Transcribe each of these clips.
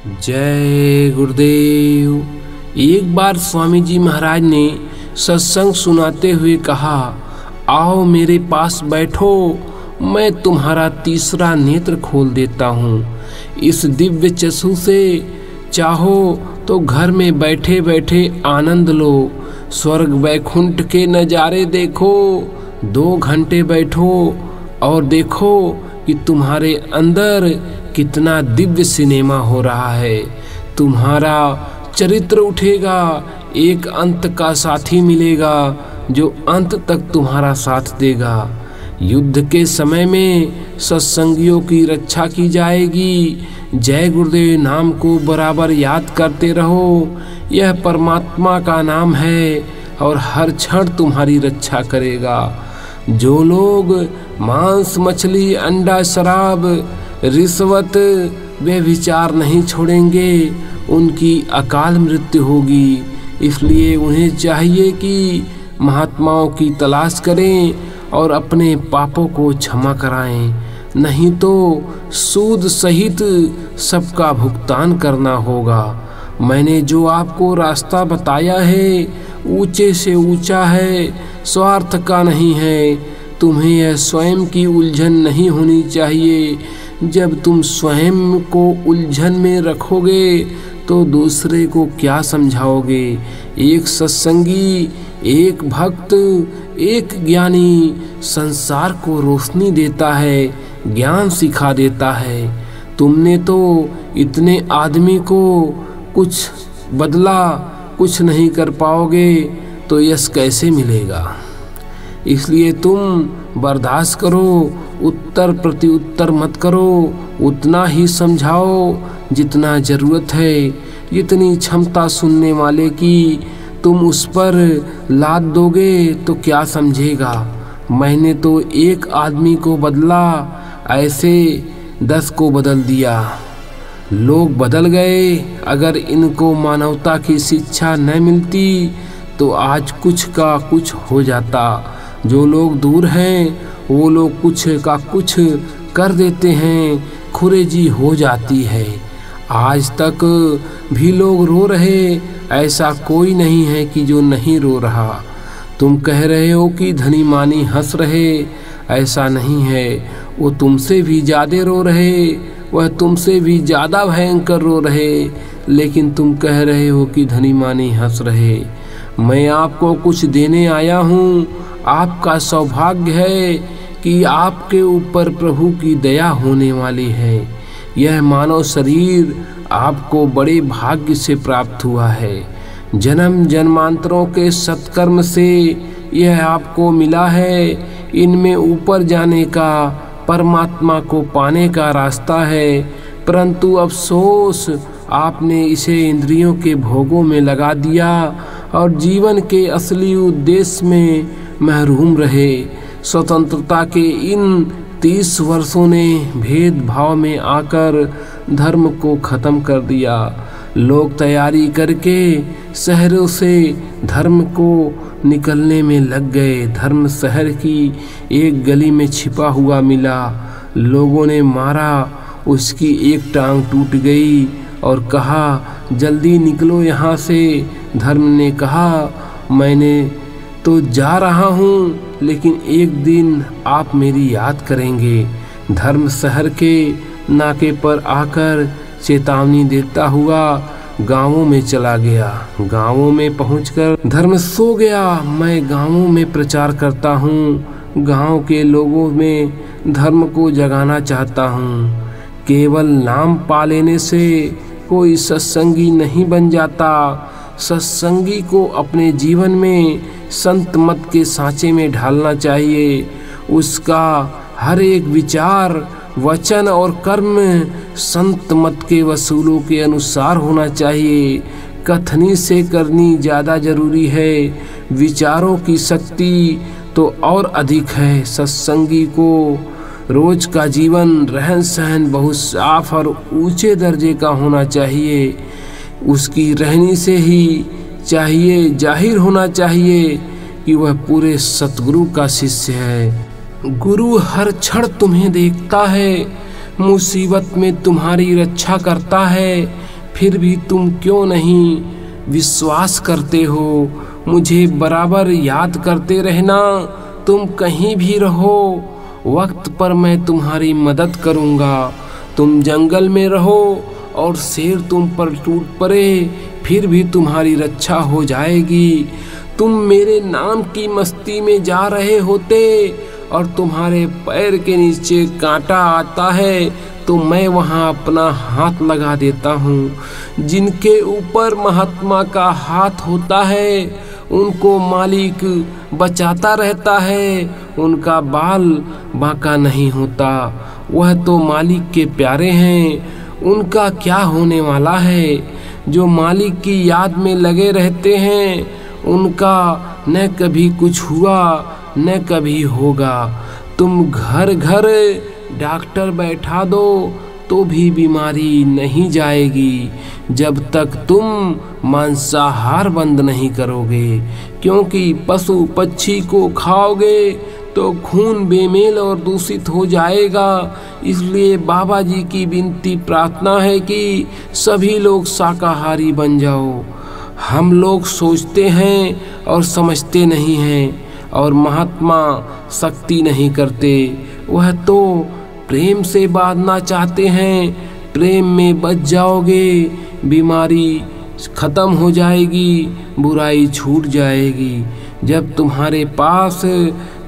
जय गुरुदेव। एक बार स्वामी जी महाराज ने सत्संग सुनाते हुए कहा, आओ मेरे पास बैठो, मैं तुम्हारा तीसरा नेत्र खोल देता हूँ। इस दिव्य चक्षु से चाहो तो घर में बैठे बैठे आनंद लो, स्वर्ग वैकुंठ के नज़ारे देखो। 2 घंटे बैठो और देखो कि तुम्हारे अंदर कितना दिव्य सिनेमा हो रहा है। तुम्हारा चरित्र उठेगा, एक अंत का साथी मिलेगा जो अंत तक तुम्हारा साथ देगा। युद्ध के समय में सत्संगियों की रक्षा की जाएगी। जय गुरुदेव नाम को बराबर याद करते रहो, यह परमात्मा का नाम है और हर क्षण तुम्हारी रक्षा करेगा। जो लोग मांस, मछली, अंडा, शराब, रिश्वत वे विचार नहीं छोड़ेंगे, उनकी अकाल मृत्यु होगी। इसलिए उन्हें चाहिए कि महात्माओं की तलाश करें और अपने पापों को क्षमा कराएं, नहीं तो सूद सहित सबका भुगतान करना होगा। मैंने जो आपको रास्ता बताया है ऊंचे से ऊंचा है, स्वार्थ का नहीं है। तुम्हें यह स्वयं की उलझन नहीं होनी चाहिए। जब तुम स्वयं को उलझन में रखोगे तो दूसरे को क्या समझाओगे। एक सत्संगी, एक भक्त, एक ज्ञानी संसार को रोशनी देता है, ज्ञान सिखा देता है। तुमने तो इतने आदमी को कुछ बदला, कुछ नहीं कर पाओगे तो यश कैसे मिलेगा। इसलिए तुम बर्दाश्त करो, उत्तर प्रति उत्तर मत करो, उतना ही समझाओ जितना ज़रूरत है। जितनी क्षमता सुनने वाले की तुम उस पर लाद दोगे तो क्या समझेगा। मैंने तो एक आदमी को बदला, ऐसे 10 को बदल दिया। लोग बदल गए। अगर इनको मानवता की शिक्षा न मिलती तो आज कुछ का कुछ हो जाता। जो लोग दूर हैं वो लोग कुछ का कुछ कर देते हैं, खुरेजी हो जाती है। आज तक भी लोग रो रहे, ऐसा कोई नहीं है कि जो नहीं रो रहा। तुम कह रहे हो कि धनी मानी हंस रहे, ऐसा नहीं है। वो तुमसे भी ज़्यादा रो रहे, वह तुमसे भी ज़्यादा भयंकर रो रहे, लेकिन तुम कह रहे हो कि धनी मानी हंस रहे। मैं आपको कुछ देने आया हूँ। आपका सौभाग्य है कि आपके ऊपर प्रभु की दया होने वाली है। यह मानव शरीर आपको बड़े भाग्य से प्राप्त हुआ है। जन्म जन्मांतरों के सत्कर्म से यह आपको मिला है। इनमें ऊपर जाने का, परमात्मा को पाने का रास्ता है, परंतु अफसोस आपने इसे इंद्रियों के भोगों में लगा दिया और जीवन के असली उद्देश्य में महरूम रहे। स्वतंत्रता के इन 30 वर्षों ने भेदभाव में आकर धर्म को ख़त्म कर दिया। लोग तैयारी करके शहरों से धर्म को निकलने में लग गए। धर्म शहर की एक गली में छिपा हुआ मिला। लोगों ने मारा, उसकी एक टांग टूट गई और कहा, जल्दी निकलो यहाँ से। धर्म ने कहा, मैंने तो जा रहा हूँ, लेकिन एक दिन आप मेरी याद करेंगे। धर्म शहर के नाके पर आकर चेतावनी देता हुआ गांवों में चला गया। गांवों में पहुंचकर धर्म सो गया। मैं गांवों में प्रचार करता हूँ, गांव के लोगों में धर्म को जगाना चाहता हूँ। केवल नाम पा लेने से कोई सत्संगी नहीं बन जाता। सत्संगी को अपने जीवन में संत मत के सांचे में ढालना चाहिए। उसका हर एक विचार, वचन और कर्म संत मत के वसूलों के अनुसार होना चाहिए। कथनी से करनी ज़्यादा ज़रूरी है, विचारों की शक्ति तो और अधिक है। सत्संगी को रोज का जीवन, रहन सहन बहुत साफ और ऊंचे दर्जे का होना चाहिए। उसकी रहनी से ही चाहिए जाहिर होना चाहिए कि वह पूरे सतगुरु का शिष्य है। गुरु हर क्षण तुम्हें देखता है, मुसीबत में तुम्हारी रक्षा करता है, फिर भी तुम क्यों नहीं विश्वास करते हो? मुझे बराबर याद करते रहना। तुम कहीं भी रहो, वक्त पर मैं तुम्हारी मदद करूँगा। तुम जंगल में रहो और शेर तुम पर टूट पड़े, फिर भी तुम्हारी रक्षा हो जाएगी। तुम मेरे नाम की मस्ती में जा रहे होते और तुम्हारे पैर के नीचे कांटा आता है तो मैं वहाँ अपना हाथ लगा देता हूँ। जिनके ऊपर महात्मा का हाथ होता है उनको मालिक बचाता रहता है, उनका बाल बांका नहीं होता। वह तो मालिक के प्यारे हैं, उनका क्या होने वाला है? जो मालिक की याद में लगे रहते हैं उनका न कभी कुछ हुआ न कभी होगा। तुम घर घर डॉक्टर बैठा दो तो भी बीमारी नहीं जाएगी जब तक तुम मांसाहार बंद नहीं करोगे, क्योंकि पशु पक्षी को खाओगे तो खून बेमेल और दूषित हो जाएगा। इसलिए बाबा जी की विनती प्रार्थना है कि सभी लोग शाकाहारी बन जाओ। हम लोग सोचते हैं और समझते नहीं हैं और महात्मा शक्ति नहीं करते, वह तो प्रेम से बांधना चाहते हैं। प्रेम में बच जाओगे, बीमारी खत्म हो जाएगी, बुराई छूट जाएगी। जब तुम्हारे पास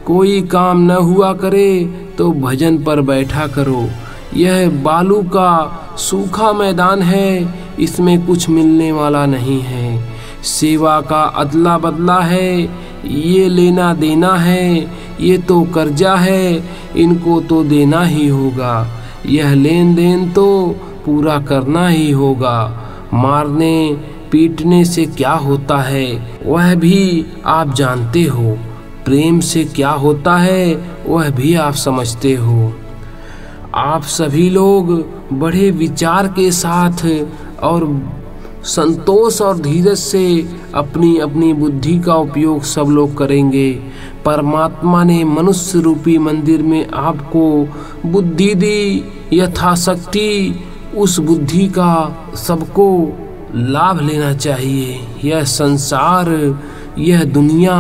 कोई काम न हुआ करे तो भजन पर बैठा करो। यह बालू का सूखा मैदान है, इसमें कुछ मिलने वाला नहीं है। सेवा का अदला बदला है, ये लेना देना है, ये तो कर्जा है, इनको तो देना ही होगा। यह लेन देन तो पूरा करना ही होगा। मारने पीटने से क्या होता है वह भी आप जानते हो, प्रेम से क्या होता है वह भी आप समझते हो। आप सभी लोग बड़े विचार के साथ और संतोष और धीरज से अपनी अपनी बुद्धि का उपयोग सब लोग करेंगे। परमात्मा ने मनुष्य रूपी मंदिर में आपको बुद्धि दी, यथाशक्ति उस बुद्धि का सबको लाभ लेना चाहिए। यह संसार, यह दुनिया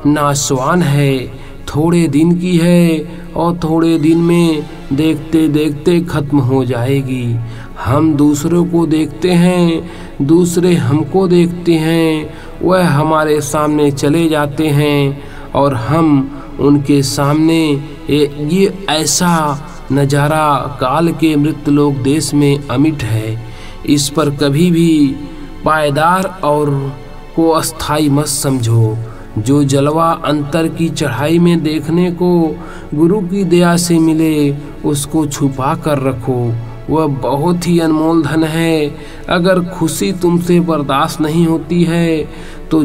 नाशवान है, थोड़े दिन की है और थोड़े दिन में देखते देखते खत्म हो जाएगी। हम दूसरों को देखते हैं, दूसरे हमको देखते हैं, वह हमारे सामने चले जाते हैं और हम उनके सामने। ये ऐसा नज़ारा काल के मृतलोक देश में अमिट है। इस पर कभी भी पायदार और को अस्थाई मत समझो। जो जलवा अंतर की चढ़ाई में देखने को गुरु की दया से मिले उसको छुपा कर रखो, वह बहुत ही अनमोल धन है। अगर खुशी तुमसे बर्दाश्त नहीं होती है तो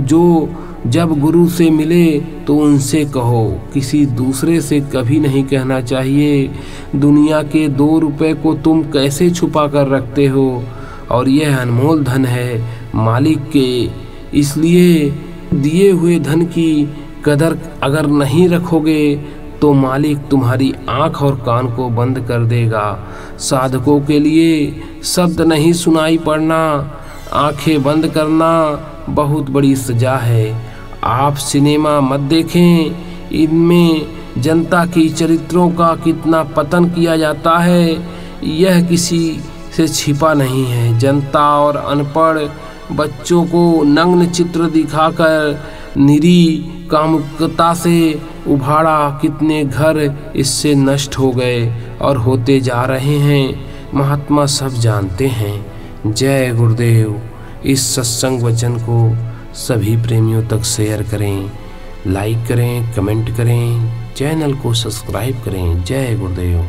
जब गुरु से मिले तो उनसे कहो, किसी दूसरे से कभी नहीं कहना चाहिए। दुनिया के 2 रुपए को तुम कैसे छुपा कर रखते हो, और यह अनमोल धन है मालिक के। इसलिए दिए हुए धन की कदर अगर नहीं रखोगे तो मालिक तुम्हारी आँख और कान को बंद कर देगा। साधकों के लिए शब्द नहीं सुनाई पड़ना, आंखें बंद करना बहुत बड़ी सजा है। आप सिनेमा मत देखें, इनमें जनता की चरित्रों का कितना पतन किया जाता है यह किसी से छिपा नहीं है। जनता और अनपढ़ बच्चों को नग्न चित्र दिखाकर निरी कामुकता से उभाड़ा, कितने घर इससे नष्ट हो गए और होते जा रहे हैं। महात्मा सब जानते हैं। जय गुरुदेव। इस सत्संग वचन को सभी प्रेमियों तक शेयर करें, लाइक करें, कमेंट करें, चैनल को सब्सक्राइब करें। जय गुरुदेव।